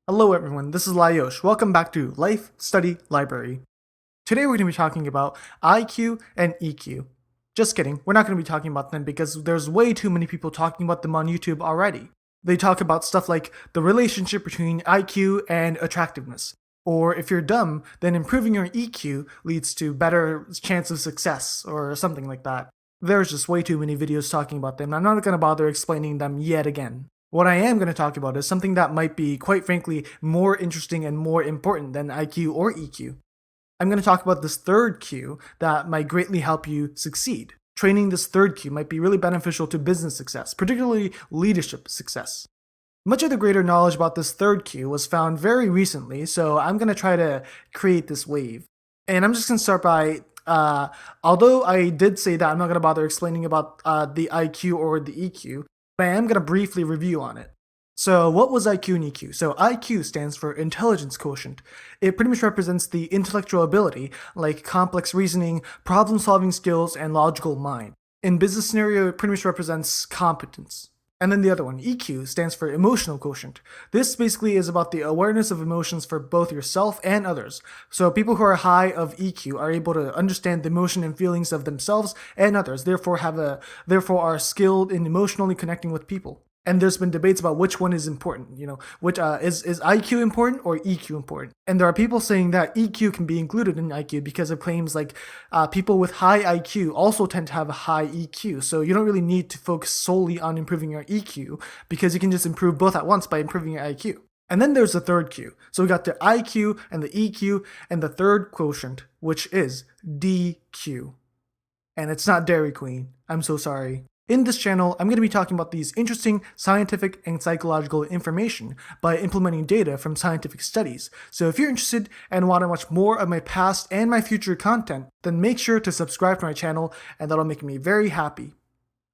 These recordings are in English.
Hello everyone, this is Lye Yosh. Welcome back to Life, Study, Library. Today we're going to be talking about IQ and EQ. Just kidding, we're not going to be talking about them because there's way too many people talking about them on YouTube already. They talk about stuff like the relationship between IQ and attractiveness. Or if you're dumb, then improving your EQ leads to better chance of success, or something like that. There's just way too many videos talking about them, and I'm not going to bother explaining them yet again. What I am going to talk about is something that might be, quite frankly, more interesting and more important than IQ or EQ. I'm going to talk about this third Q that might greatly help you succeed. Training this third Q might be really beneficial to business success, particularly leadership success. Much of the greater knowledge about this third Q was found very recently, so I'm going to try to create this wave. And I'm just going to start by although I did say that I'm not going to bother explaining about the IQ or the EQ, but I am going to briefly review on it. So what was IQ and EQ? So IQ stands for intelligence quotient. It pretty much represents the intellectual ability, like complex reasoning, problem-solving skills, and logical mind. In business scenario, it pretty much represents competence. And then the other one, EQ, stands for emotional quotient. This basically is about the awareness of emotions for both yourself and others. So people who are high of EQ are able to understand the emotion and feelings of themselves and others, therefore are skilled in emotionally connecting with people. And there's been debates about which one is important, which is IQ important or EQ important? And there are people saying that EQ can be included in IQ because of claims like people with high IQ also tend to have a high EQ. So you don't really need to focus solely on improving your EQ because you can just improve both at once by improving your IQ. And then there's the third Q. So we got the IQ and the EQ and the third quotient, which is DQ. And it's not Dairy Queen. I'm so sorry. In this channel, I'm going to be talking about these interesting scientific and psychological information by implementing data from scientific studies. So if you're interested and want to watch more of my past and my future content, then make sure to subscribe to my channel and that'll make me very happy.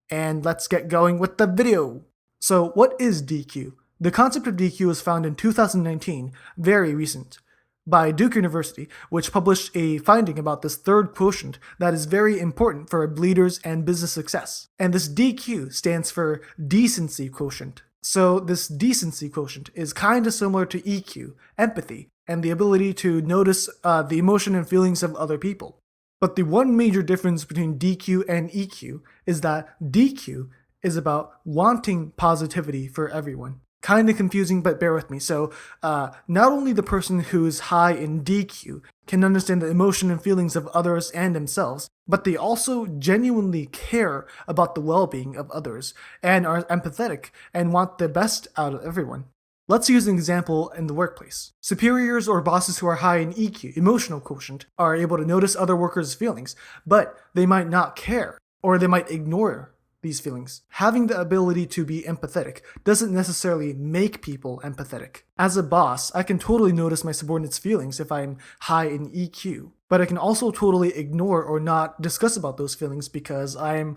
And let's get going with the video. So what is DQ? The concept of DQ was found in 2019, very recent, by Duke University, which published a finding about this third quotient that is very important for leaders and business success. And this DQ stands for decency quotient. So this decency quotient is kind of similar to EQ, empathy, and the ability to notice the emotion and feelings of other people. But the one major difference between DQ and EQ is that DQ is about wanting positivity for everyone. Kind of confusing, but bear with me. So, not only the person who is high in DQ can understand the emotion and feelings of others and themselves, but they also genuinely care about the well-being of others and are empathetic and want the best out of everyone. Let's use an example in the workplace. Superiors or bosses who are high in EQ, emotional quotient, are able to notice other workers' feelings, but they might not care, or they might ignore these feelings. Having the ability to be empathetic doesn't necessarily make people empathetic. As a boss, I can totally notice my subordinates' feelings if I'm high in EQ, but I can also totally ignore or not discuss about those feelings because I'm,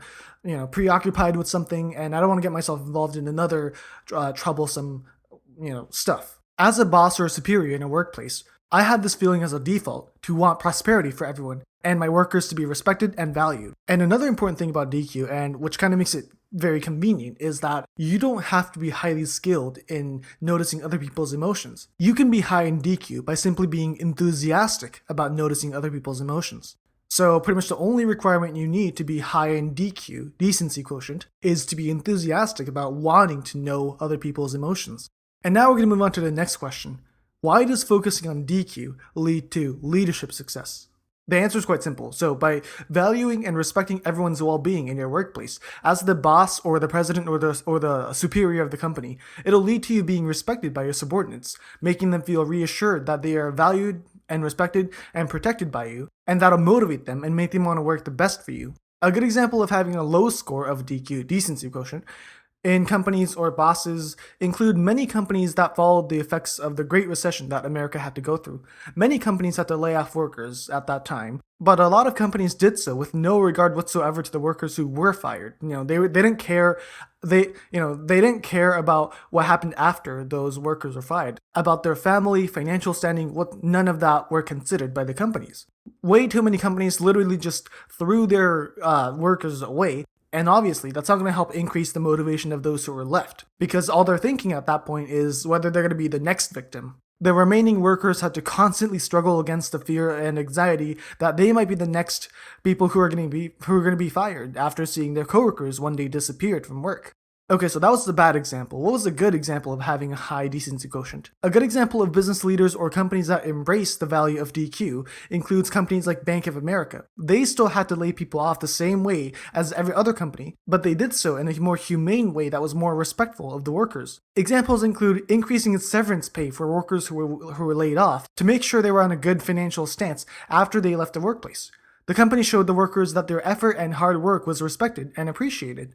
preoccupied with something and I don't want to get myself involved in another troublesome, stuff. As a boss or a superior in a workplace, I have this feeling as a default to want prosperity for everyone and my workers to be respected and valued. And another important thing about DQ, and which kind of makes it very convenient, is that you don't have to be highly skilled in noticing other people's emotions. You can be high in DQ by simply being enthusiastic about noticing other people's emotions. So pretty much the only requirement you need to be high in DQ, decency quotient, is to be enthusiastic about wanting to know other people's emotions. And now we're going to move on to the next question. Why does focusing on DQ lead to leadership success? The answer is quite simple. So by valuing and respecting everyone's well-being in your workplace, as the boss or the president or the superior of the company, it'll lead to you being respected by your subordinates, making them feel reassured that they are valued and respected and protected by you, and that'll motivate them and make them want to work the best for you. A good example of having a low score of DQ, decency quotient, in companies or bosses include many companies that followed the effects of the Great Recession that America had to go through. Many companies had to lay off workers at that time, but a lot of companies did so with no regard whatsoever to the workers who were fired. They didn't care. They didn't care about what happened after those workers were fired, about their family, financial standing. None of that were considered by the companies. Way too many companies literally just threw their workers away And obviously, that's not going to help increase the motivation of those who are left, because all they're thinking at that point is whether they're going to be the next victim. The remaining workers had to constantly struggle against the fear and anxiety that they might be the next people who are going to be fired after seeing their coworkers one day disappeared from work. Okay, so that was the bad example. What was a good example of having a high decency quotient? A good example of business leaders or companies that embrace the value of DQ includes companies like Bank of America. They still had to lay people off the same way as every other company, but they did so in a more humane way that was more respectful of the workers. Examples include increasing severance pay for workers who were laid off to make sure they were on a good financial stance after they left the workplace. The company showed the workers that their effort and hard work was respected and appreciated.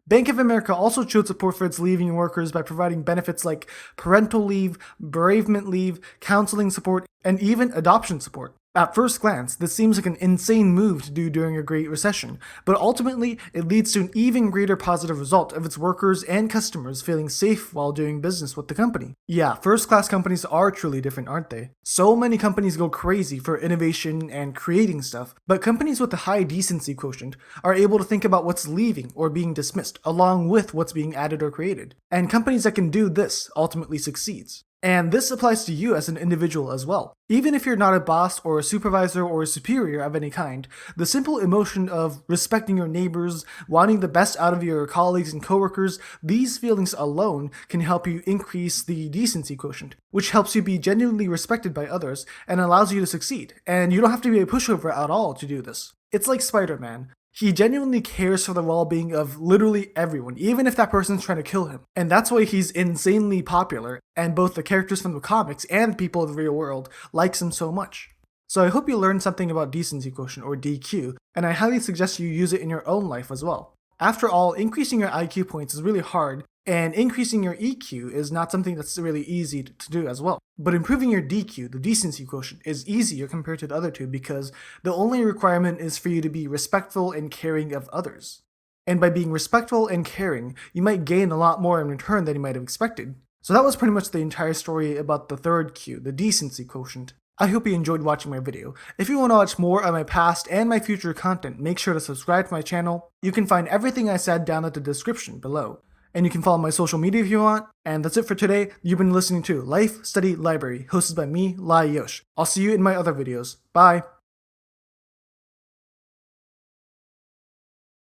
Bank of America also showed support for its leaving workers by providing benefits like parental leave, bereavement leave, counseling support, and even adoption support. At first glance, this seems like an insane move to do during a Great Recession, but ultimately, it leads to an even greater positive result of its workers and customers feeling safe while doing business with the company. Yeah, first-class companies are truly different, aren't they? So many companies go crazy for innovation and creating stuff, but companies with a high decency quotient are able to think about what's leaving or being dismissed, along with what's being added or created. And companies that can do this ultimately succeeds. And this applies to you as an individual as well. Even if you're not a boss or a supervisor or a superior of any kind, the simple emotion of respecting your neighbors, wanting the best out of your colleagues and coworkers, these feelings alone can help you increase the decency quotient, which helps you be genuinely respected by others and allows you to succeed. And you don't have to be a pushover at all to do this. It's like Spider-Man. He genuinely cares for the well-being of literally everyone, even if that person's trying to kill him. And that's why he's insanely popular, and both the characters from the comics and people of the real world likes him so much. So I hope you learned something about decency quotient, or DQ, and I highly suggest you use it in your own life as well. After all, increasing your IQ points is really hard, and increasing your EQ is not something that's really easy to do as well. But improving your DQ, the decency quotient, is easier compared to the other two because the only requirement is for you to be respectful and caring of others. And by being respectful and caring, you might gain a lot more in return than you might have expected. So that was pretty much the entire story about the third Q, the decency quotient. I hope you enjoyed watching my video. If you want to watch more of my past and my future content, make sure to subscribe to my channel. You can find everything I said down at the description below. And you can follow my social media if you want. And that's it for today. You've been listening to Life Study Library, hosted by me, Lye Yosh. I'll see you in my other videos. Bye!